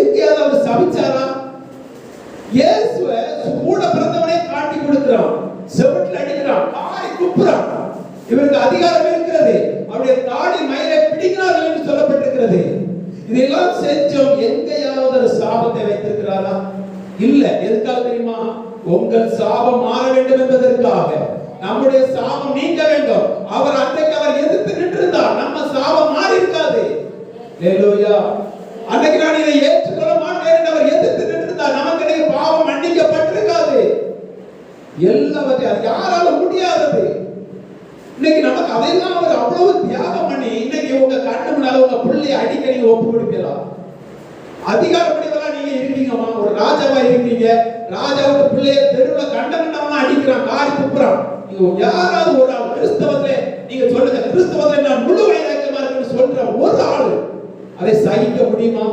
எங்கேயாவது அவர் சபிச்சாரா? இயேசுவை கூட பிறந்தவனே காட்டி கொடுக்கிறான், செவட்ல அடிக்கிறான், காரி குப்புறான். இவருக்கு அதிகாரம் இருக்கிறது. அவருடைய தாடி மயிரை பிடிக்கிறார்கள் என்று சொல்லப்பட்டிருக்கிறது. இதெல்லாம் செஞ்சோம். எங்கேயாவது ஒரு சாபத்தை வைத்திருக்கிறாரா? இல்ல. எதுக்காக தெரியுமா? உங்கள் சாபம் மாற வேண்டும் என்பதற்காக, நம்முடைய சாபம் நீங்க வேண்டும். அவர் அன்றைக்கு அவர் எதிர்த்து நின்றிருந்தார், நம்ம சாபம் மாறி இருக்காது. ஹalleluya. அன்றைக்கு நான் இதை ஏற்றுக்கொள்ள மாட்டேன் என்று அவர் எதிர்த்து நின்றிருந்தார், நமக்கு இன்னைக்கு பாவம் மன்னிக்கப்பட்டிருக்காது. எல்லாவற்றையும் அது யாராலும் முடியாதது. இன்னைக்கு நமக்கு அதையெல்லாம் அவர் அவ்வளவு தியாகம் பண்ணி, இன்னைக்கு உங்க கண்ணு முன்னால உங்க பிள்ளையை அடிக்க நீங்க ஒப்பு கொடுக்கலாம். அதிகாரப்படிவெல்லாம் நீங்க இருக்கீங்கம்மா, ஒரு ராஜாவா இருக்கீங்க. ராஜாவோட பிள்ளைய தெருவுல கண்டவனா அடிக்கிறான், காரி துப்புறான். நீங்க யாராவது ஒரு ஆள் கிறிஸ்தவத்திலே நீங்க சொல்லுங்க, கிறிஸ்தவத்திலே நான் முழு வைராக்கியமா இருக்குன்னு சொல்ற ஒரு ஆளு அதை சகிக்க முடியுமா?